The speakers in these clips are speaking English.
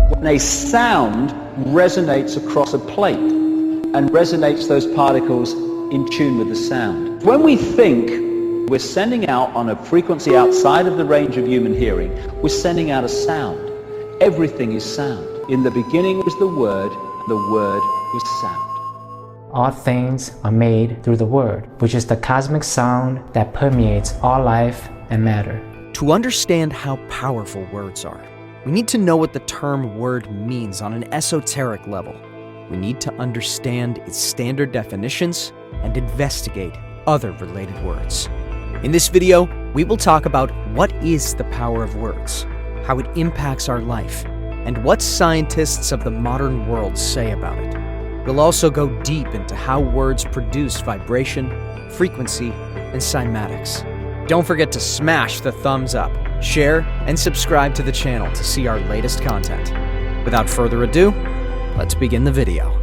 when a sound resonates across a plate and resonates those particles in tune with the sound. When we think we're sending out on a frequency outside of the range of human hearing, we're sending out a sound. Everything is sound. In the beginning was the Word was sound. All things are made through the Word, which is the cosmic sound that permeates all life and matter. To understand how powerful words are, we need to know what the term word means on an esoteric level. We need to understand its standard definitions and investigate other related words. In this video, we will talk about what is the power of words, how it impacts our life, and what scientists of the modern world say about it. We'll also go deep into how words produce vibration, frequency, and cymatics. Don't forget to smash the thumbs up, share, and subscribe to the channel to see our latest content. Without further ado, let's begin the video.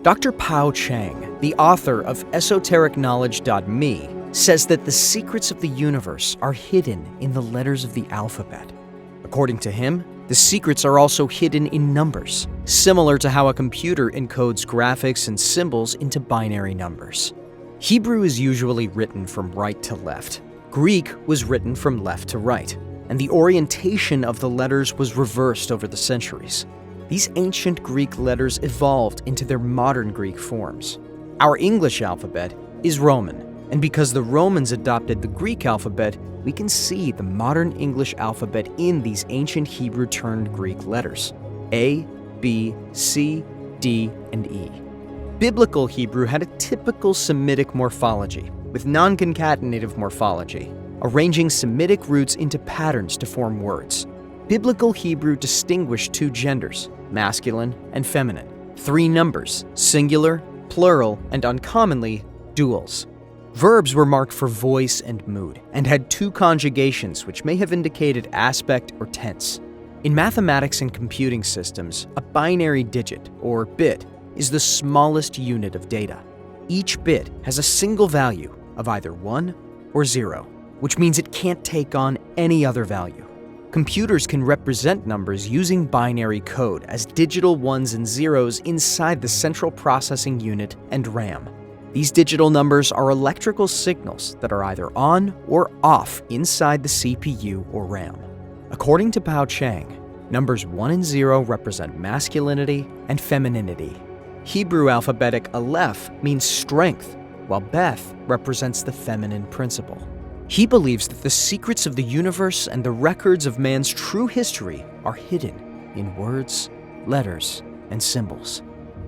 Dr. Pao Chang, the author of esotericknowledge.me, says that the secrets of the universe are hidden in the letters of the alphabet. According to him, the secrets are also hidden in numbers, similar to how a computer encodes graphics and symbols into binary numbers. Hebrew is usually written from right to left. Greek was written from left to right, and the orientation of the letters was reversed over the centuries. These ancient Greek letters evolved into their modern Greek forms. Our English alphabet is Roman, and because the Romans adopted the Greek alphabet, we can see the modern English alphabet in these ancient Hebrew turned Greek letters: A, B, C, D, and E. Biblical Hebrew had a typical Semitic morphology, with non-concatenative morphology, arranging Semitic roots into patterns to form words. Biblical Hebrew distinguished two genders, masculine and feminine, three numbers, singular, plural, and uncommonly, duals. Verbs were marked for voice and mood, and had two conjugations which may have indicated aspect or tense. In mathematics and computing systems, a binary digit, or bit, is the smallest unit of data. Each bit has a single value of either 1 or 0, which means it can't take on any other value. Computers can represent numbers using binary code as digital ones and zeros inside the central processing unit and RAM. These digital numbers are electrical signals that are either on or off inside the CPU or RAM. According to Pao Chang, numbers 1 and 0 represent masculinity and femininity. Hebrew alphabetic Aleph means strength, while Beth represents the feminine principle. He believes that the secrets of the universe and the records of man's true history are hidden in words, letters, and symbols.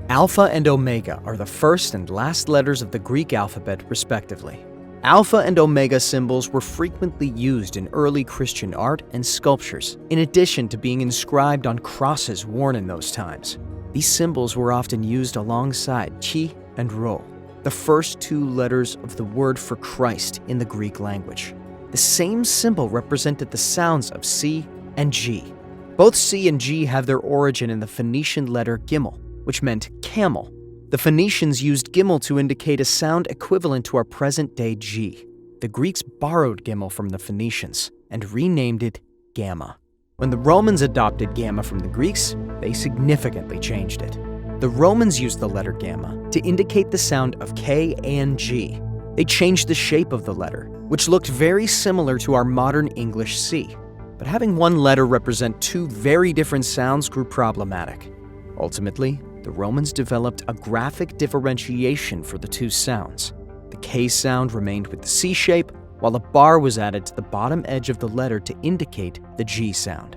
Alpha and Omega are the first and last letters of the Greek alphabet, respectively. Alpha and Omega symbols were frequently used in early Christian art and sculptures, in addition to being inscribed on crosses worn in those times. These symbols were often used alongside Chi and Rho, the first two letters of the word for Christ in the Greek language. The same symbol represented the sounds of C and G. Both C and G have their origin in the Phoenician letter Gimel, which meant camel. The Phoenicians used Gimel to indicate a sound equivalent to our present-day G. The Greeks borrowed Gimel from the Phoenicians and renamed it Gamma. When the Romans adopted Gamma from the Greeks, they significantly changed it. The Romans used the letter Gamma to indicate the sound of K and G. They changed the shape of the letter, which looked very similar to our modern English C. But having one letter represent two very different sounds grew problematic. Ultimately, the Romans developed a graphic differentiation for the two sounds. The K sound remained with the C shape, while a bar was added to the bottom edge of the letter to indicate the G sound.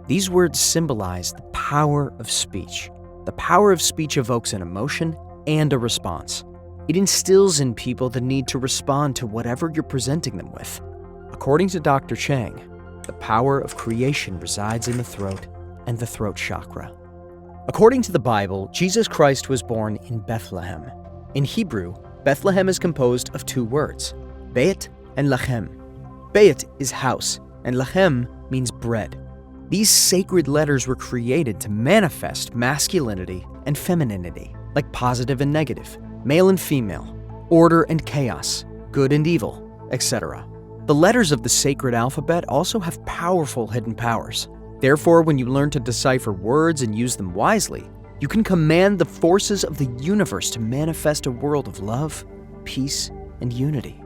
These words symbolize the power of speech. The power of speech evokes an emotion and a response. It instills in people the need to respond to whatever you're presenting them with. According to Dr. Chang, the power of creation resides in the throat and the throat chakra. According to the Bible, Jesus Christ was born in Bethlehem. In Hebrew, Bethlehem is composed of two words, Beit and Lachem. Beit is house, and Lachem means bread. These sacred letters were created to manifest masculinity and femininity, like positive and negative, male and female, order and chaos, good and evil, etc. The letters of the sacred alphabet also have powerful hidden powers. Therefore, when you learn to decipher words and use them wisely, you can command the forces of the universe to manifest a world of love, peace, and unity.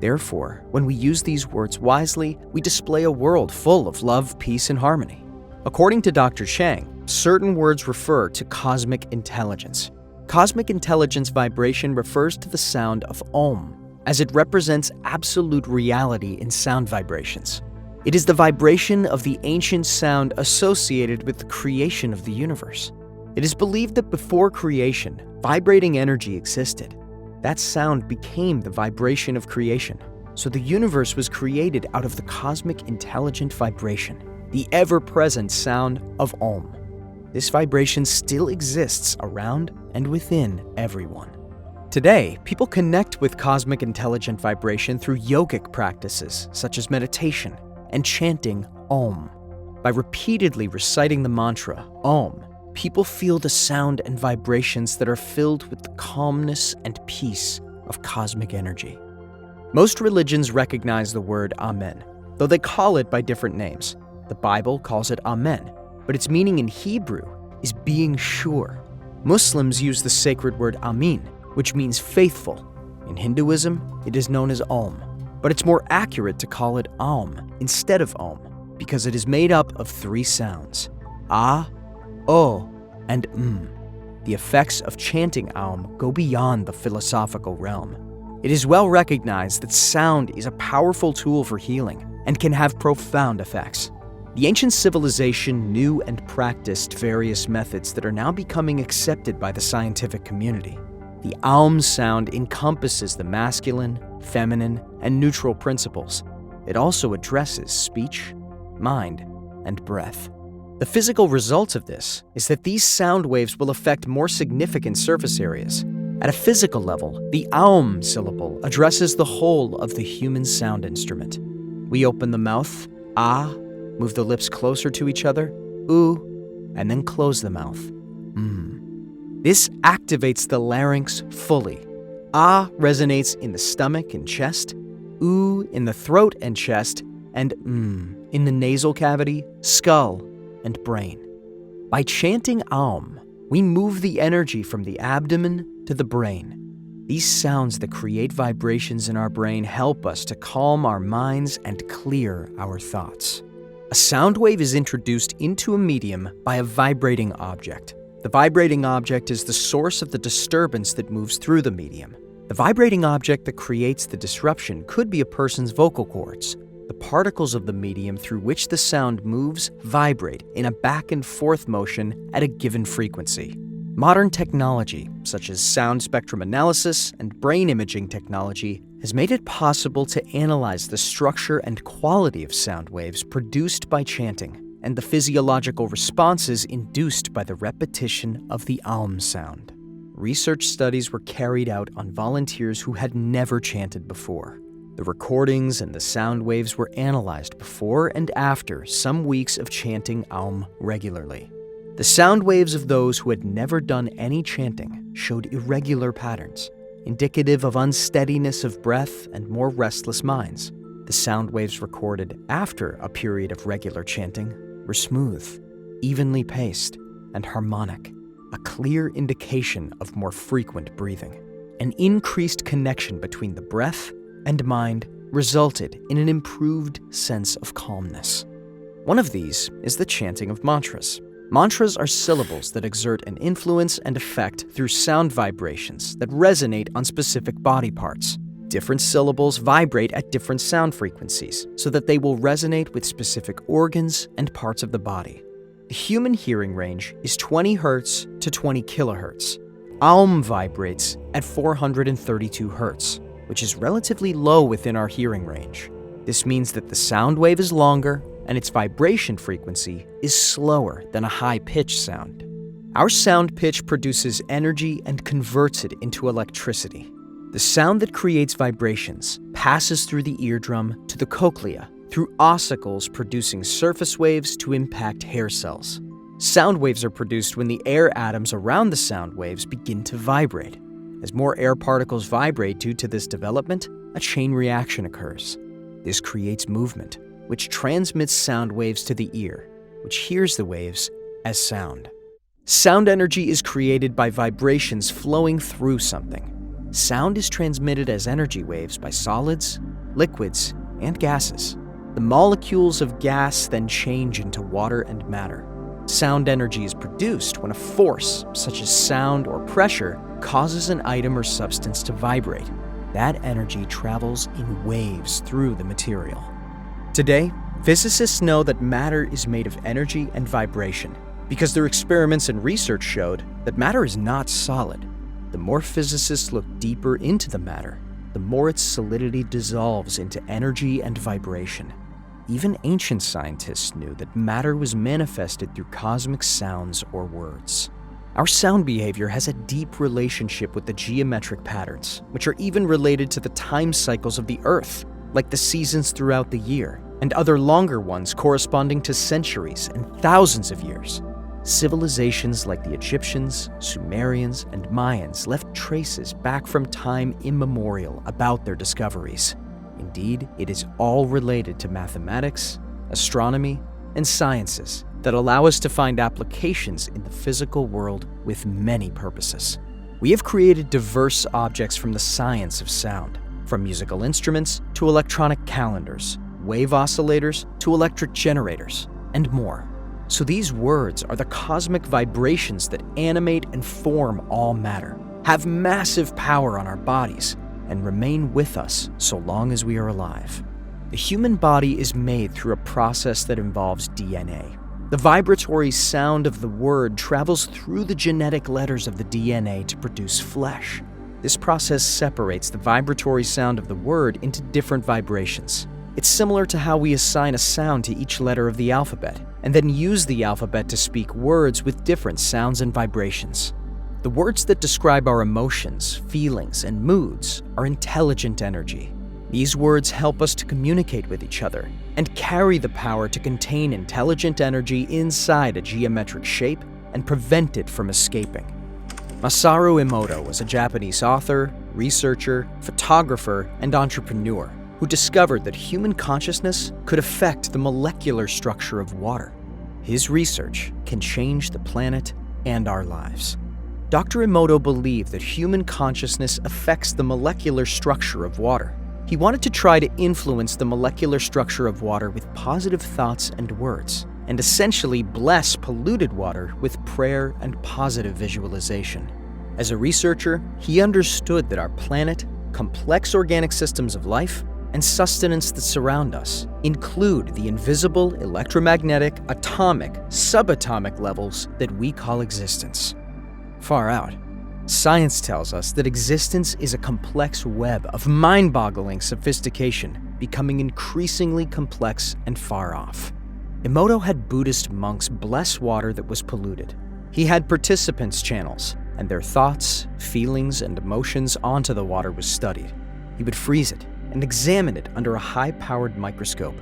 Therefore, when we use these words wisely, we display a world full of love, peace, and harmony. According to Dr. Chang, certain words refer to cosmic intelligence. Cosmic intelligence vibration refers to the sound of Om, as it represents absolute reality in sound vibrations. It is the vibration of the ancient sound associated with the creation of the universe. It is believed that before creation, vibrating energy existed. That sound became the vibration of creation. So the universe was created out of the cosmic intelligent vibration, the ever-present sound of Om. This vibration still exists around and within everyone. Today, people connect with cosmic intelligent vibration through yogic practices such as meditation and chanting Om. By repeatedly reciting the mantra Om, people feel the sound and vibrations that are filled with the calmness and peace of cosmic energy. Most religions recognize the word Amen, though they call it by different names. The Bible calls it Amen, but its meaning in Hebrew is being sure. Muslims use the sacred word Amin, which means faithful. In Hinduism, it is known as Om, but it's more accurate to call it Om instead of Om, because it is made up of 3 sounds: Ah, O, and The effects of chanting Om go beyond the philosophical realm. It is well recognized that sound is a powerful tool for healing and can have profound effects. The ancient civilization knew and practiced various methods that are now becoming accepted by the scientific community. The Aum sound encompasses the masculine, feminine, and neutral principles. It also addresses speech, mind, and breath. The physical result of this is that these sound waves will affect more significant surface areas. At a physical level, the Aum syllable addresses the whole of the human sound instrument. We open the mouth, Ah, move the lips closer to each other, Oo, and then close the mouth, This activates the larynx fully. Ah resonates in the stomach and chest, Oo in the throat and chest, and in the nasal cavity, skull, and brain. By chanting Aum, we move the energy from the abdomen to the brain. These sounds that create vibrations in our brain help us to calm our minds and clear our thoughts. A sound wave is introduced into a medium by a vibrating object. The vibrating object is the source of the disturbance that moves through the medium. The vibrating object that creates the disruption could be a person's vocal cords. The particles of the medium through which the sound moves vibrate in a back and forth motion at a given frequency. Modern technology, such as sound spectrum analysis and brain imaging technology, has made it possible to analyze the structure and quality of sound waves produced by chanting and the physiological responses induced by the repetition of the Aum sound. Research studies were carried out on volunteers who had never chanted before. The recordings and the sound waves were analyzed before and after some weeks of chanting Aum regularly. The sound waves of those who had never done any chanting showed irregular patterns, indicative of unsteadiness of breath and more restless minds. The sound waves recorded after a period of regular chanting were smooth, evenly paced, and harmonic, a clear indication of more frequent breathing. An increased connection between the breath and mind resulted in an improved sense of calmness. One of these is the chanting of mantras. Mantras are syllables that exert an influence and effect through sound vibrations that resonate on specific body parts. Different syllables vibrate at different sound frequencies so that they will resonate with specific organs and parts of the body. The human hearing range is 20 Hz to 20 kHz. Aum vibrates at 432 Hz, which is relatively low within our hearing range. This means that the sound wave is longer and its vibration frequency is slower than a high-pitched sound. Our sound pitch produces energy and converts it into electricity. The sound that creates vibrations passes through the eardrum to the cochlea, through ossicles producing surface waves to impact hair cells. Sound waves are produced when the air atoms around the sound waves begin to vibrate. As more air particles vibrate due to this development, a chain reaction occurs. This creates movement, which transmits sound waves to the ear, which hears the waves as sound. Sound energy is created by vibrations flowing through something. Sound is transmitted as energy waves by solids, liquids, and gases. The molecules of gas then change into water and matter. Sound energy is produced when a force, such as sound or pressure, causes an item or substance to vibrate. That energy travels in waves through the material. Today, physicists know that matter is made of energy and vibration because their experiments and research showed that matter is not solid. The more physicists look deeper into the matter, the more its solidity dissolves into energy and vibration. Even ancient scientists knew that matter was manifested through cosmic sounds or words. Our sound behavior has a deep relationship with the geometric patterns, which are even related to the time cycles of the Earth, like the seasons throughout the year, and other longer ones corresponding to centuries and thousands of years. Civilizations like the Egyptians, Sumerians, and Mayans left traces back from time immemorial about their discoveries. Indeed, it is all related to mathematics, astronomy, and sciences that allow us to find applications in the physical world with many purposes. We have created diverse objects from the science of sound, from musical instruments to electronic calendars, wave oscillators to electric generators, and more. So these words are the cosmic vibrations that animate and form all matter, have massive power on our bodies, and remain with us so long as we are alive. The human body is made through a process that involves DNA. The vibratory sound of the word travels through the genetic letters of the DNA to produce flesh. This process separates the vibratory sound of the word into different vibrations. It's similar to how we assign a sound to each letter of the alphabet, and then use the alphabet to speak words with different sounds and vibrations. The words that describe our emotions, feelings, and moods are intelligent energy. These words help us to communicate with each other and carry the power to contain intelligent energy inside a geometric shape and prevent it from escaping. Masaru Emoto was a Japanese author, researcher, photographer, and entrepreneur who discovered that human consciousness could affect the molecular structure of water. His research can change the planet and our lives. Dr. Emoto believed that human consciousness affects the molecular structure of water. He wanted to try to influence the molecular structure of water with positive thoughts and words, and essentially bless polluted water with prayer and positive visualization. As a researcher, he understood that our planet, complex organic systems of life, and sustenance that surround us include the invisible electromagnetic, atomic, subatomic levels that we call existence. Far out. Science tells us that existence is a complex web of mind-boggling sophistication, becoming increasingly complex and far off. Emoto had Buddhist monks bless water that was polluted. He had participants' channels, and their thoughts, feelings, and emotions onto the water was studied. He would freeze it and examine it under a high-powered microscope.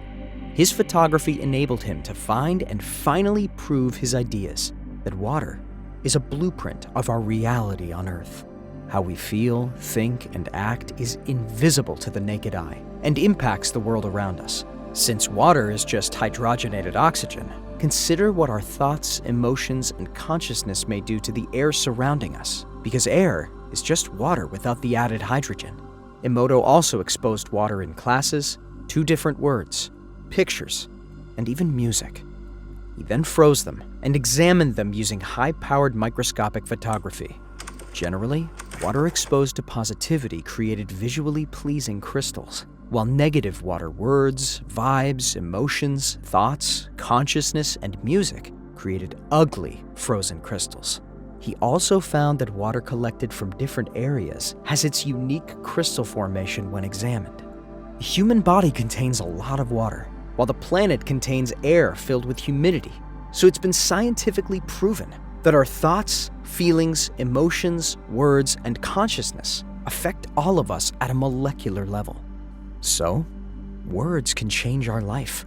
His photography enabled him to find and finally prove his ideas that water is a blueprint of our reality on Earth. How we feel, think, and act is invisible to the naked eye and impacts the world around us. Since water is just hydrogenated oxygen, consider what our thoughts, emotions, and consciousness may do to the air surrounding us, because air is just water without the added hydrogen. Emoto also exposed water in classes, 2 different words, pictures, and even music. He then froze them and examined them using high-powered microscopic photography. Generally, water exposed to positivity created visually pleasing crystals, while negative water words, vibes, emotions, thoughts, consciousness, and music created ugly, frozen crystals. He also found that water collected from different areas has its unique crystal formation when examined. The human body contains a lot of water, while the planet contains air filled with humidity. So it's been scientifically proven that our thoughts, feelings, emotions, words, and consciousness affect all of us at a molecular level. So, words can change our life.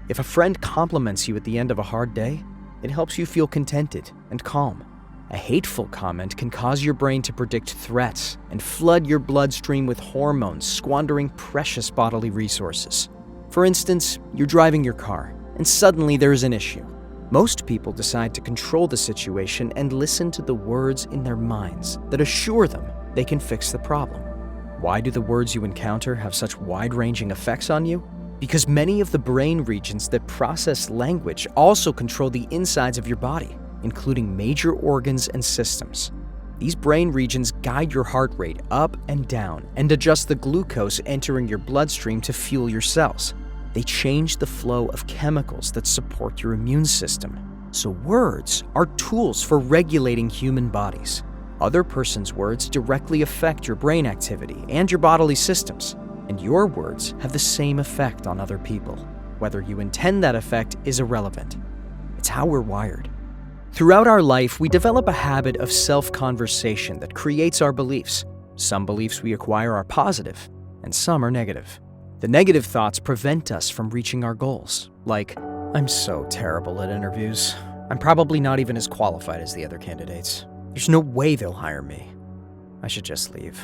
If a friend compliments you at the end of a hard day, it helps you feel contented and calm. A hateful comment can cause your brain to predict threats and flood your bloodstream with hormones, squandering precious bodily resources. For instance, you're driving your car, and suddenly there is an issue. Most people decide to control the situation and listen to the words in their minds that assure them they can fix the problem. Why do the words you encounter have such wide-ranging effects on you? Because many of the brain regions that process language also control the insides of your body, including major organs and systems. These brain regions guide your heart rate up and down and adjust the glucose entering your bloodstream to fuel your cells. They change the flow of chemicals that support your immune system. So words are tools for regulating human bodies. Other person's words directly affect your brain activity and your bodily systems, and your words have the same effect on other people. Whether you intend that effect is irrelevant. It's how we're wired. Throughout our life, we develop a habit of self-conversation that creates our beliefs. Some beliefs we acquire are positive, and some are negative. The negative thoughts prevent us from reaching our goals, like, I'm so terrible at interviews. I'm probably not even as qualified as the other candidates. There's no way they'll hire me. I should just leave.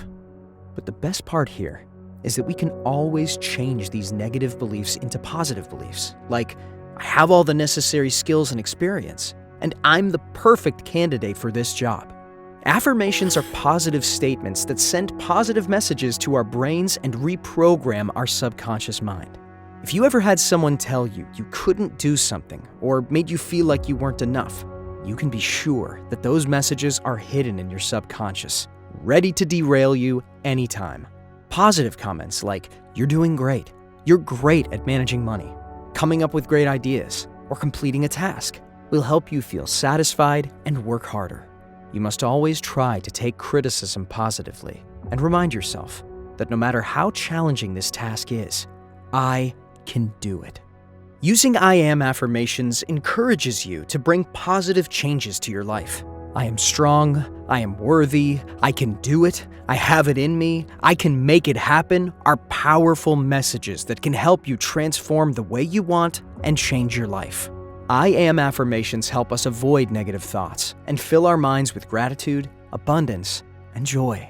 But the best part here is that we can always change these negative beliefs into positive beliefs, like, I have all the necessary skills and experience, and I'm the perfect candidate for this job. Affirmations are positive statements that send positive messages to our brains and reprogram our subconscious mind. If you ever had someone tell you you couldn't do something or made you feel like you weren't enough, you can be sure that those messages are hidden in your subconscious, ready to derail you anytime. Positive comments like, you're doing great, you're great at managing money, coming up with great ideas, or completing a task will help you feel satisfied and work harder. You must always try to take criticism positively and remind yourself that no matter how challenging this task is, I can do it. Using I am affirmations encourages you to bring positive changes to your life. I am strong, I am worthy, I can do it, I have it in me, I can make it happen are powerful messages that can help you transform the way you want and change your life. I am affirmations help us avoid negative thoughts and fill our minds with gratitude, abundance, and joy.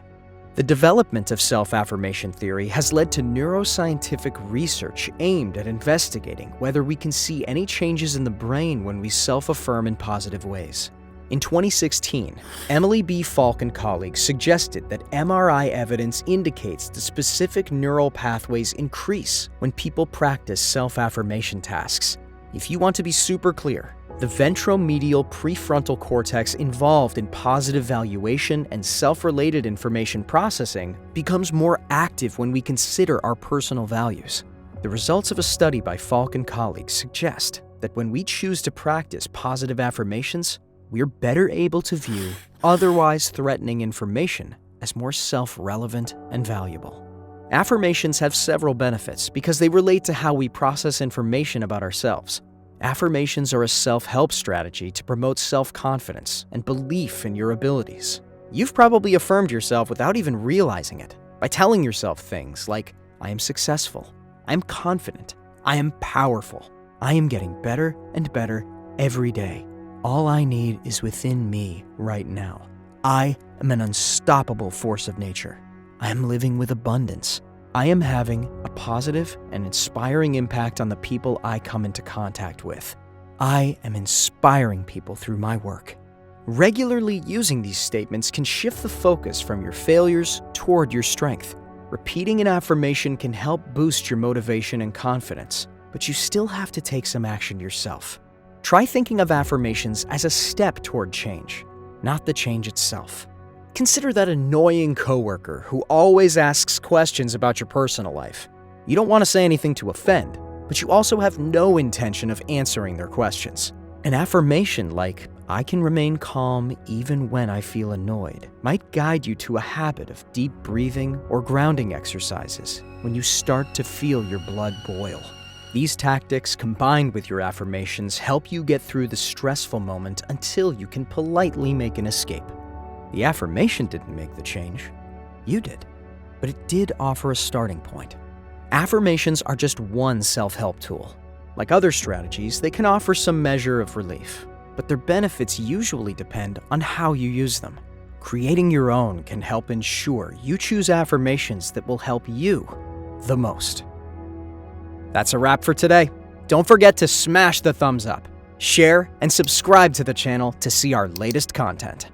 The development of self-affirmation theory has led to neuroscientific research aimed at investigating whether we can see any changes in the brain when we self-affirm in positive ways. In 2016, Emily B. Falk and colleagues suggested that MRI evidence indicates the specific neural pathways increase when people practice self-affirmation tasks. If you want to be super clear, the ventromedial prefrontal cortex involved in positive valuation and self-related information processing becomes more active when we consider our personal values. The results of a study by Falk and colleagues suggest that when we choose to practice positive affirmations, we're better able to view otherwise threatening information as more self-relevant and valuable. Affirmations have several benefits because they relate to how we process information about ourselves. Affirmations are a self-help strategy to promote self-confidence and belief in your abilities. You've probably affirmed yourself without even realizing it by telling yourself things like, I am successful, I am confident, I am powerful, I am getting better and better every day. All I need is within me right now. I am an unstoppable force of nature. I am living with abundance. I am having a positive and inspiring impact on the people I come into contact with. I am inspiring people through my work. Regularly using these statements can shift the focus from your failures toward your strength. Repeating an affirmation can help boost your motivation and confidence, but you still have to take some action yourself. Try thinking of affirmations as a step toward change, not the change itself. Consider that annoying coworker who always asks questions about your personal life. You don't want to say anything to offend, but you also have no intention of answering their questions. An affirmation like, I can remain calm even when I feel annoyed, might guide you to a habit of deep breathing or grounding exercises when you start to feel your blood boil. These tactics, combined with your affirmations, help you get through the stressful moment until you can politely make an escape. The affirmation didn't make the change. You did. But it did offer a starting point. Affirmations are just one self-help tool. Like other strategies, they can offer some measure of relief, but their benefits usually depend on how you use them. Creating your own can help ensure you choose affirmations that will help you the most. That's a wrap for today. Don't forget to smash the thumbs up, share, and subscribe to the channel to see our latest content.